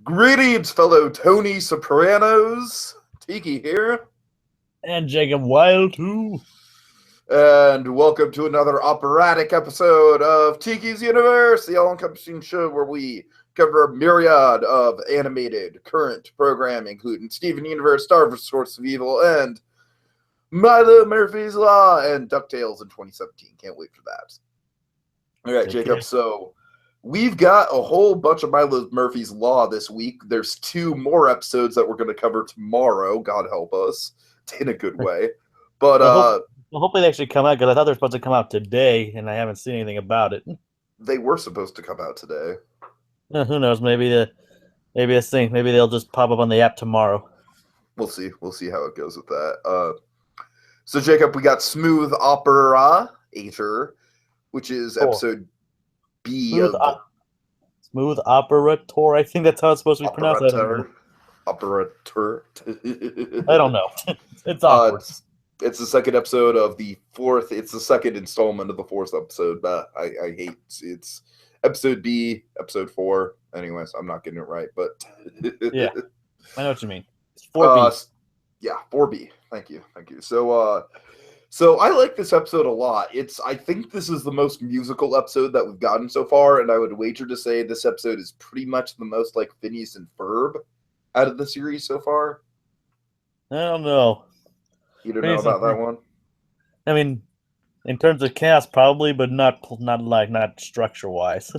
Greetings, fellow Tony Sopranos. Tiki here. And Jacob Wile too. And welcome to another operatic episode of Tiki's Universe, the all-encompassing show where we cover a myriad of animated current programming, including Steven Universe, Star vs. Source of Evil, and Milo, Murphy's Law, and DuckTales in 2017. Can't wait for that. All right, Jacob, so we've got a whole bunch of Milo Murphy's Law this week. There's 2 more episodes that we're going to cover tomorrow, God help us, in a good way. But hopefully they actually come out, because I thought they were supposed to come out today, and I haven't seen anything about it. They were supposed to come out today. Who knows? Maybe they'll just pop up on the app tomorrow. We'll see. We'll see how it goes with that. So Jacob, we got Smooth Opera-ator, which is episode B Smooth Opera-ator. I think that's how it's supposed to be pronounced. Opera-ator. I don't know. It's awkward. It's the second episode of the 4th. It's the second installment of the 4th episode. But I hate it's episode B, episode 4. Anyways, I'm not getting it right, but yeah, I know what you mean. It's 4B. Yeah, 4B. Thank you. So I like this episode a lot. I think this is the most musical episode that we've gotten so far, and I would wager to say this episode is pretty much the most like Phineas and Ferb out of the series so far. I don't know. You don't know about that one? I mean, in terms of cast, probably, but not structure-wise.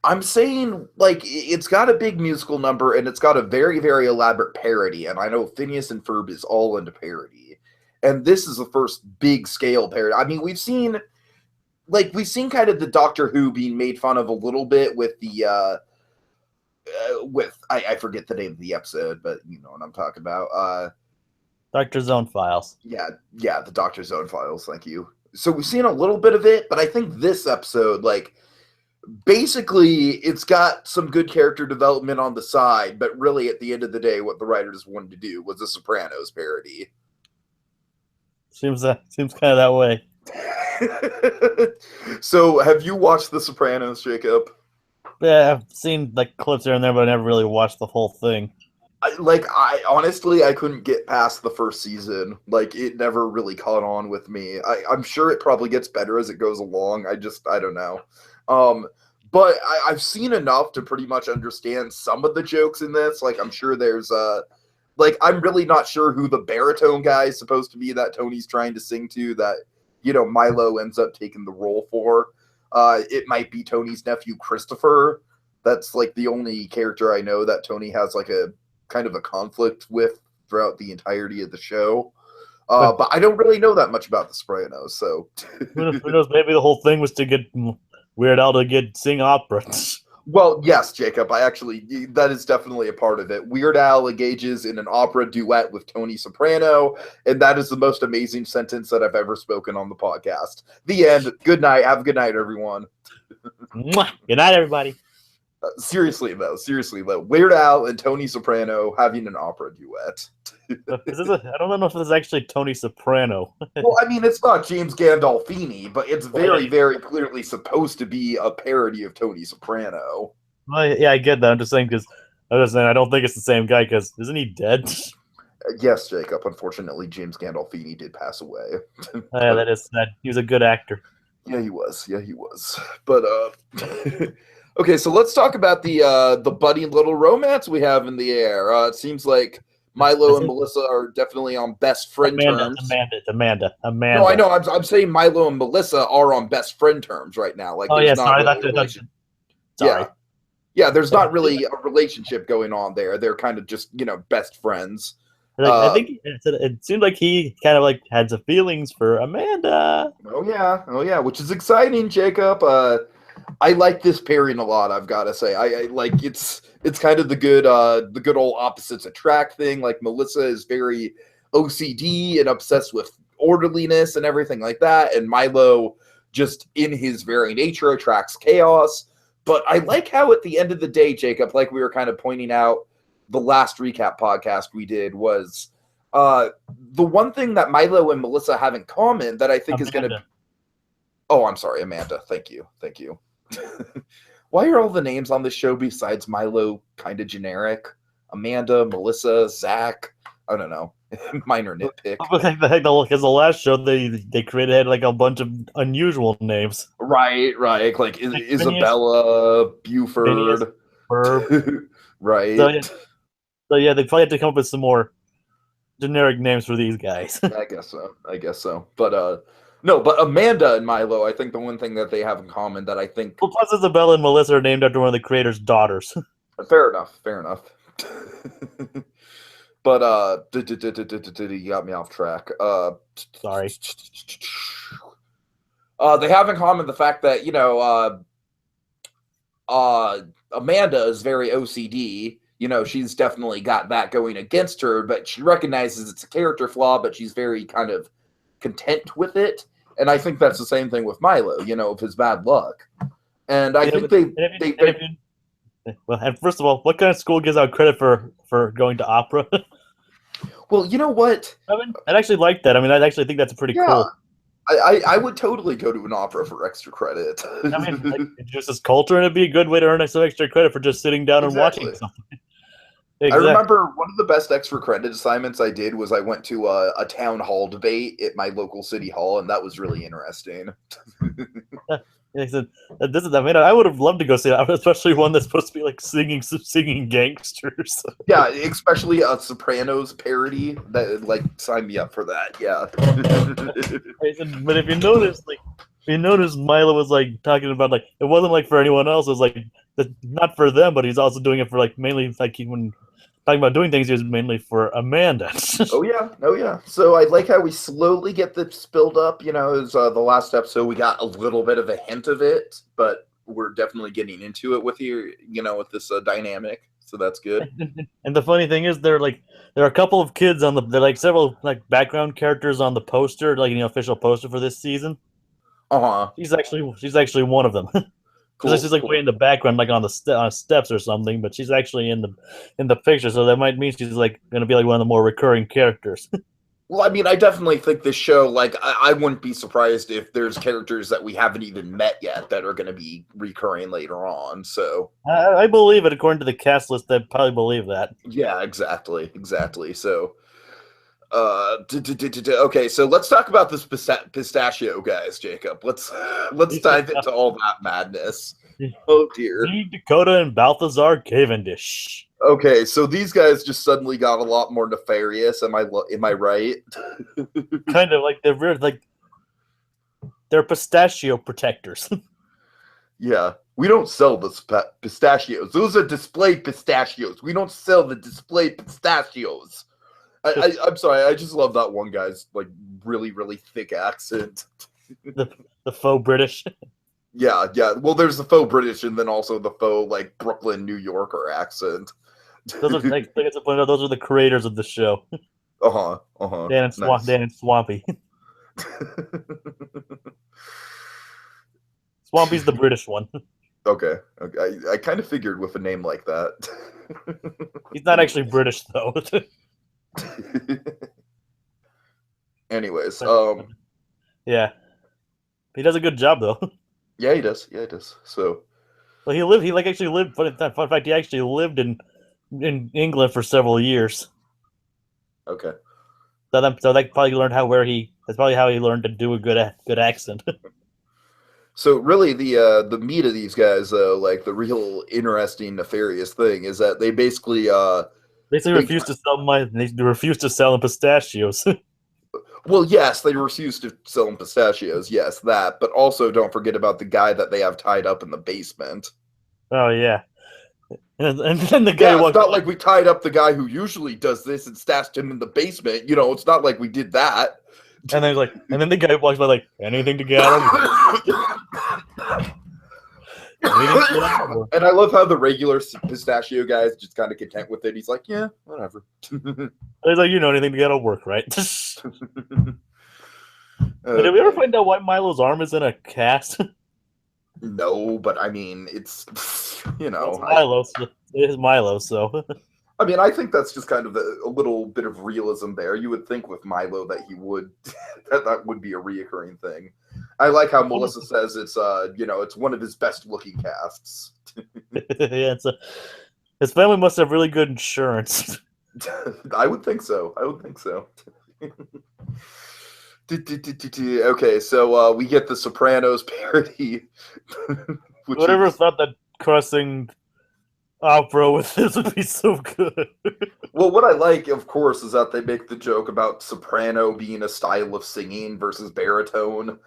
I'm saying, like, it's got a big musical number, and it's got a very, very elaborate parody, and I know Phineas and Ferb is all into parody. And this is the first big-scale parody. I mean, we've seen kind of the Doctor Who being made fun of a little bit with the, I forget the name of the episode, but you know what I'm talking about. Doctor's Own Files. Yeah, the Doctor's Own Files, thank you. So we've seen a little bit of it, but I think this episode, like, basically, it's got some good character development on the side, but really, at the end of the day, what the writers wanted to do was a Sopranos parody. Seems kind of that way. So, have you watched The Sopranos, Jacob? Yeah, I've seen like clips here and there, but I never really watched the whole thing. I honestly, I couldn't get past the first season. Like, it never really caught on with me. I'm sure it probably gets better as it goes along. I don't know. But I've seen enough to pretty much understand some of the jokes in this. Like, I'm sure there's I'm really not sure who the baritone guy is supposed to be that Tony's trying to sing to, that, you know, Milo ends up taking the role for. It might be Tony's nephew, Christopher. That's, like, the only character I know that Tony has, like, a kind of a conflict with throughout the entirety of the show. But I don't really know that much about the Sopranos, so... Who knows, maybe the whole thing was to get Weird Al to sing opera. Well, yes, Jacob, that is definitely a part of it. Weird Al engages in an opera duet with Tony Soprano, and that is the most amazing sentence that I've ever spoken on the podcast. The end. Good night. Have a good night, everyone. Good night, everybody. Seriously, though. Weird Al and Tony Soprano having an opera duet. I don't know if this is actually Tony Soprano. Well, I mean, it's not James Gandolfini, but it's very, very clearly supposed to be a parody of Tony Soprano. Well, yeah, I get that. I'm just saying because I don't think it's the same guy, because isn't he dead? Yes, Jacob. Unfortunately, James Gandolfini did pass away. Yeah, that is sad. He was a good actor. Yeah, he was. But okay, so let's talk about the budding little romance we have in the air. It seems like Milo and Melissa are definitely on best friend terms. Amanda. No, I know. I'm saying Milo and Melissa are on best friend terms right now. Like, sorry. Yeah, there's not really a relationship going on there. They're kind of just, you know, best friends. I think it seemed like he kind of like had some feelings for Amanda. Oh yeah, which is exciting, Jacob. I like this pairing a lot, I've got to say. I like it's kind of the good old opposites attract thing. Like, Melissa is very OCD and obsessed with orderliness and everything like that, and Milo, just in his very nature, attracts chaos. But I like how at the end of the day, Jacob, like we were kind of pointing out the last recap podcast we did, was the one thing that Milo and Melissa have in common that I think is going to... Oh, I'm sorry, Amanda. Thank you. Why are all the names on this show besides Milo kind of generic? Amanda, Melissa, Zach. I don't know. Minor nitpick. Because the last show they created like a bunch of unusual names. Right. Like Like Isabella, Phineas, Buford. Ferb. Right. So yeah, they probably had to come up with some more generic names for these guys. I guess so. But no, but Amanda and Milo, I think the one thing that they have in common that I think Well, plus Isabella and Melissa are named after one of the creator's daughters. fair enough. But you got me off track. Sorry. They have in common the fact that, Amanda is very OCD. She's definitely got that going against her, but she recognizes it's a character flaw, but she's very kind of content with it. And I think that's the same thing with Milo, of his bad luck. And I think Well, and first of all, what kind of school gives out credit for going to opera? Well, you know what? I'd actually like that. I actually think that's pretty cool. I would totally go to an opera for extra credit. Like, it's just this culture, and it'd be a good way to earn some extra credit for just sitting down and watching something. Exactly. I remember one of the best extra credit assignments I did was I went to a town hall debate at my local city hall, and that was really interesting. I would have loved to go see that, especially one that's supposed to be like singing gangsters. Yeah, especially a Sopranos parody. That sign me up for that. Yeah. But if you notice, Milo was like talking about like it wasn't like for anyone else. It was like not for them, but he's also doing it for like mainly like when talking about doing things, he was mainly for Amanda. Oh yeah. So I like how we slowly get this build up. As the last episode, we got a little bit of a hint of it, but we're definitely getting into it with with this dynamic. So that's good. And the funny thing is, there are a couple of kids on they're like several like background characters on the poster, like official poster for this season. She's actually one of them. Cool, she's like way in the background, like on the steps or something, but she's actually in the picture, so that might mean she's like going to be like one of the more recurring characters. Well, I definitely think this show, like, I wouldn't be surprised if there's characters that we haven't even met yet that are going to be recurring later on. So I believe it according to the cast list. I probably believe that. Yeah, exactly. So. Okay, so let's talk about this pistachio guys, Jacob. Let's dive into all that madness. Oh dear. Dakota and Balthazar Cavendish. Okay, so these guys just suddenly got a lot more nefarious. Am I right? Kind of like they're pistachio protectors. Yeah, we don't sell the pistachios. Those are displayed pistachios. We don't sell the displayed pistachios. I'm sorry, I just love that one guy's like really, really thick accent. The faux British. Yeah. Well, there's the faux British, and then also the faux like Brooklyn, New Yorker accent. Those are those are the creators of the show. Dan and Swampy. Swampy's the British one. Okay. I kind of figured with a name like that. He's not actually British though. Anyways, yeah, he does a good job though. Yeah, he does. So, well, he actually lived. Fun fact, he actually lived in England for several years. Okay. So that probably learned that's probably how he learned to do a good accent. So really, the meat of these guys, though, like the real interesting nefarious thing, is that they basically refuse to sell them pistachios. Well, yes, they refuse to sell them pistachios. Yes, that. But also, don't forget about the guy that they have tied up in the basement. Oh yeah, and then the guy. Yeah, it's not like we tied up the guy who usually does this and stashed him in the basement. It's not like we did that. And then the guy walks by like, anything to get out of here. And I love how the regular pistachio guy is just kind of content with it. He's like, yeah, whatever. He's like, anything to get out of work, right? Did we ever find out why Milo's arm is in a cast? No, but I mean, it's Milo. It is Milo, so. I mean, I think that's just kind of a little bit of realism there. You would think with Milo that he would that would be a reoccurring thing. I like how Melissa says it's it's one of his best looking casts. Yeah, his family must have really good insurance. I would think so. Okay, so we get the Sopranos parody. Whatever thought that crossing opera with this would be so good. Well, what I like, of course, is that they make the joke about soprano being a style of singing versus baritone.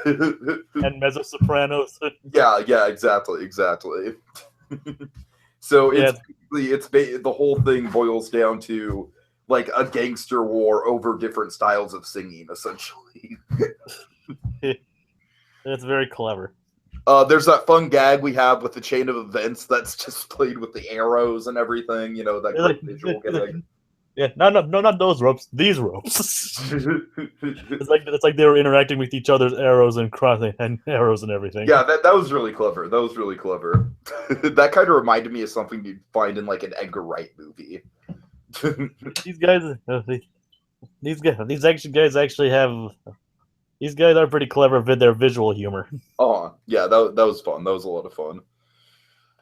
And mezzo-sopranos. Yeah, exactly. So yeah. it's the whole thing boils down to like a gangster war over different styles of singing, essentially. It's very clever. There's that fun gag we have with the chain of events that's just played with the arrows and everything. That great visual gag. Yeah, not those ropes. These ropes. it's like they were interacting with each other's arrows and crossing and arrows and everything. Yeah, that was really clever. That kind of reminded me of something you'd find in like an Edgar Wright movie. These guys actually have. These guys are pretty clever with their visual humor. Oh, yeah, that was fun. That was a lot of fun.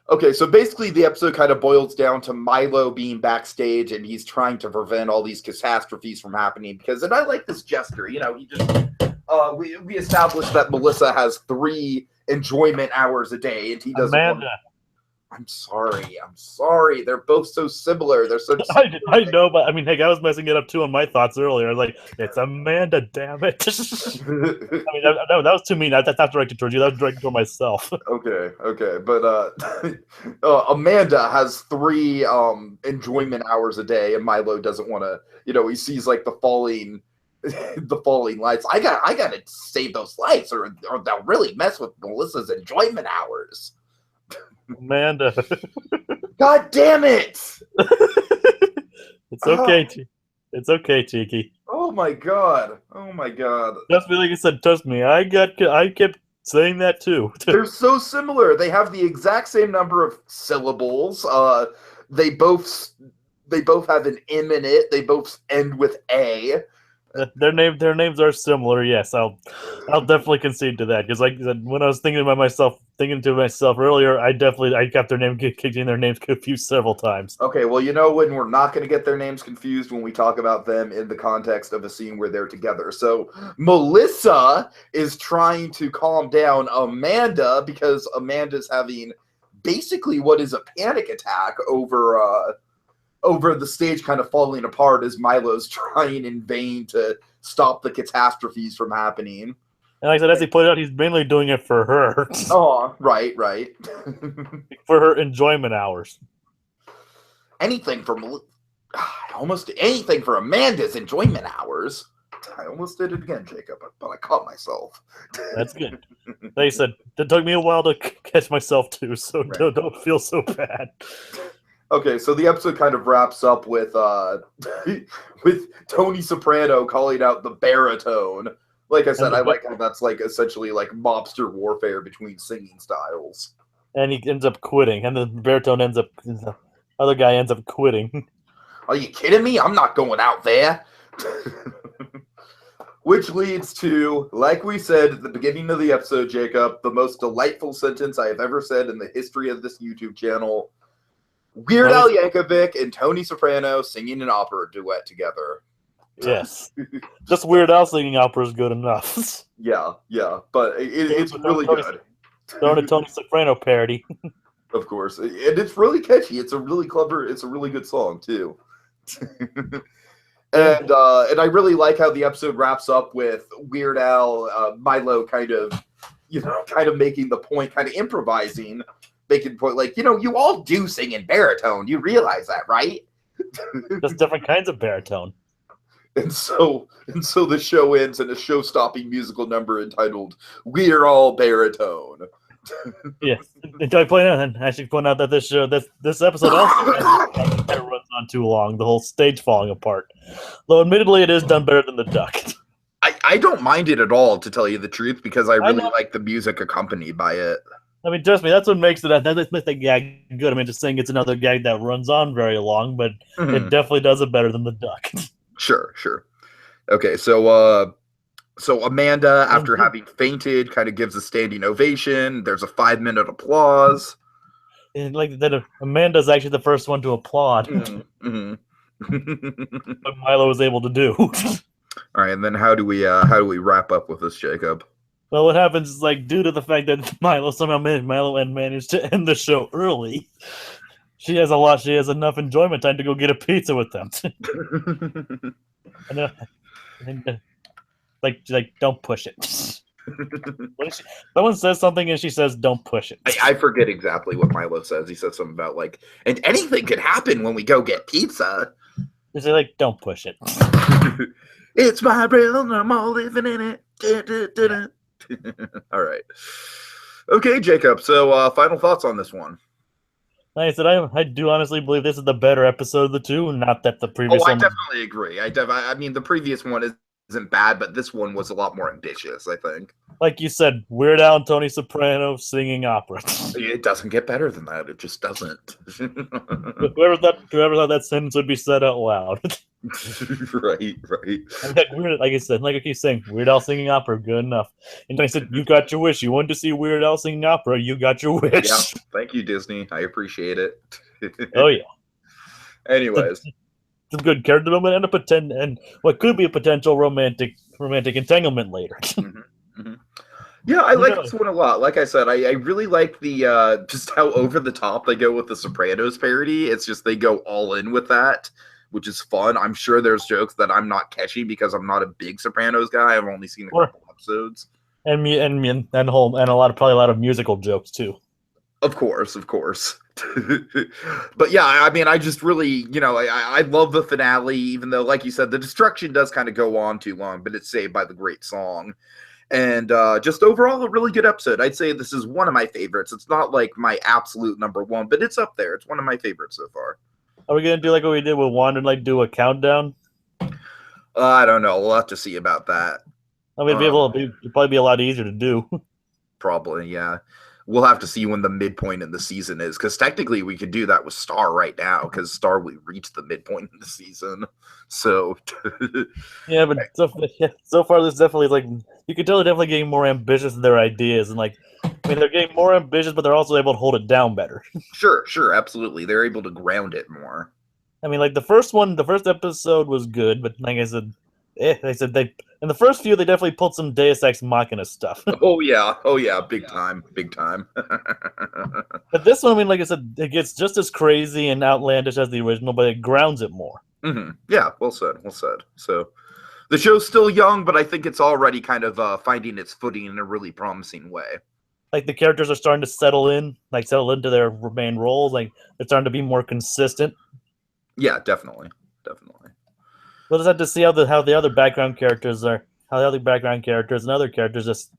Okay, so basically the episode kind of boils down to Milo being backstage and he's trying to prevent all these catastrophes from happening because, and I like this gesture, he just, we established that Melissa has 3 enjoyment hours a day and he doesn't Amanda. I'm sorry. They're both so similar. They're so similar. I know, but I mean, heck, I was messing it up too on my thoughts earlier. I was like, it's Amanda, damn it. I mean, that was too mean. That's not directed towards you. That was directed toward myself. Okay. But Amanda has 3 enjoyment hours a day, and Milo doesn't want to, he sees like the falling lights. I gotta save those lights or they'll really mess with Melissa's enjoyment hours. Amanda. God damn it! It's okay, It's okay, Tiki. Oh my god. Just like I said, trust me, I kept saying that too. They're so similar. They have the exact same number of syllables. They both have an M in it. They both end with A. Their names are similar. Yes, I'll definitely concede to that because, like I said, when I was thinking to myself earlier, I got their names confused several times. Okay, well, when we're not going to get their names confused when we talk about them in the context of a scene where they're together. So Melissa is trying to calm down Amanda because Amanda's having basically what is a panic attack over the stage kind of falling apart as Milo's trying in vain to stop the catastrophes from happening. And like I said, as he pointed out, he's mainly doing it for her. Oh, right. For her enjoyment hours. Anything for Amanda's enjoyment hours. I almost did it again, Jacob, but I caught myself. That's good. Like I said, it took me a while to catch myself too, so right. Don't feel so bad. Okay, so the episode kind of wraps up with with Tony Soprano calling out the baritone. Like I said, I like how that's like essentially like mobster warfare between singing styles. And he ends up quitting, and the baritone the other guy ends up quitting. Are you kidding me? I'm not going out there. Which leads to, like we said at the beginning of the episode, Jacob, the most delightful sentence I have ever said in the history of this YouTube channel. Weird Al Yankovic and Tony Soprano singing an opera duet together. Yes. Just Weird Al singing opera is good enough. Yeah, but it's really good. Tony Soprano parody. Of course. And it's really catchy. It's a really good song, too. And I really like how the episode wraps up with Weird Al, Milo kind of making the point, kind of improvising, making the point, like, you all do sing in baritone. You realize that, right? Just different kinds of baritone. And so the show ends in a show-stopping musical number entitled "We're All Baritone." Yes, I point out that this episode also runs on too long. The whole stage falling apart. Though, admittedly, it is done better than the Duck. I don't mind it at all, to tell you the truth, because I really like the music accompanied by it. I mean, trust me, that's what makes the gag good. I mean, just saying it's another gag that runs on very long, but it definitely does it better than the Duck. Sure. Okay, so So Amanda, after having fainted, kind of gives a standing ovation. There's a 5-minute applause. And like that, Amanda's actually the first one to applaud. Mm-hmm. What Milo was able to do. All right, and then how do we wrap up with this, Jacob? Well, what happens is, like, due to the fact that Milo managed to end the show early, she has enough enjoyment time to go get a pizza with them. Like, don't push it. Someone says something and she says, "Don't push it." I forget exactly what Milo says. He says something about like, and anything could happen when we go get pizza. Is it like, don't push it? It's my realm, I'm all living in it. Yeah. All right. Okay, Jacob. So, final thoughts on this one. Like I said, I do honestly believe this is the better episode of the two. Not that the previous one. I definitely agree. I mean, the previous one isn't bad, but this one was a lot more ambitious, I think. Like you said, Weird Al and Tony Soprano singing opera. It doesn't get better than that. It just doesn't. Whoever thought that sentence would be said out loud. Right. Like I said, like I keep saying, Weird Al singing opera, good enough. And I said, you got your wish. You wanted to see Weird Al singing opera, you got your wish. Yeah, thank you, Disney. I appreciate it. Oh yeah. Anyways, some good character development and what could be a potential romantic entanglement later. Mm-hmm. Yeah, I like this one a lot. Like I said, I really like the just how over the top they go with the Sopranos parody. It's just they go all in with that, which is fun. I'm sure there's jokes that I'm not catching because I'm not a big Sopranos guy. I've only seen a couple episodes. And probably a lot of musical jokes too. Of course. But yeah, I mean, I just really, I love the finale, even though, like you said, the destruction does kind of go on too long, but it's saved by the great song. And just overall, a really good episode. I'd say this is one of my favorites. It's not like my absolute number one, but it's up there. It's one of my favorites so far. Are we going to do like what we did with Wanda and like do a countdown? I don't know. We'll have to see about that. I mean, it'd probably be a lot easier to do. Probably, yeah. We'll have to see when the midpoint in the season is, because technically we could do that with Star right now, because Star we reached the midpoint in the season. So yeah, but so far this definitely like you can tell they're definitely getting more ambitious in their ideas, and like I mean they're getting more ambitious, but they're also able to hold it down better. Sure, absolutely. They're able to ground it more. I mean, like the first episode was good, but like I said, in the first few, they definitely pulled some Deus Ex Machina stuff. Oh yeah, big time. But this one, I mean, like I said, it gets just as crazy and outlandish as the original, but it grounds it more. Mm-hmm. Yeah, well said. So, the show's still young, but I think it's already kind of finding its footing in a really promising way. Like the characters are starting to settle into their main roles. Like they're starting to be more consistent. Yeah, definitely. We'll just have to see how the other background characters and other characters just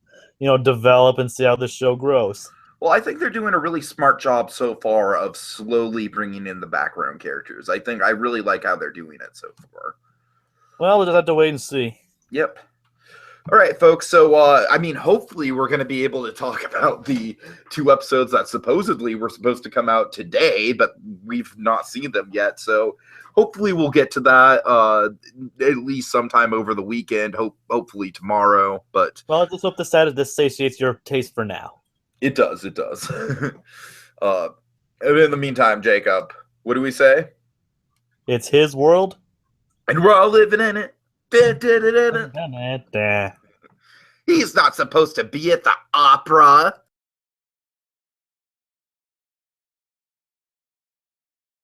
develop and see how this show grows. Well, I think they're doing a really smart job so far of slowly bringing in the background characters. I really like how they're doing it so far. Well, we'll just have to wait and see. Yep. All right, folks. So, I mean, hopefully we're going to be able to talk about the 2 episodes that supposedly were supposed to come out today, but we've not seen them yet. So hopefully we'll get to that at least sometime over the weekend, hopefully tomorrow. But well, I just hope this satiates your taste for now. It does. And in the meantime, Jacob, what do we say? It's his world. And we're all living in it. He's not supposed to be at the opera.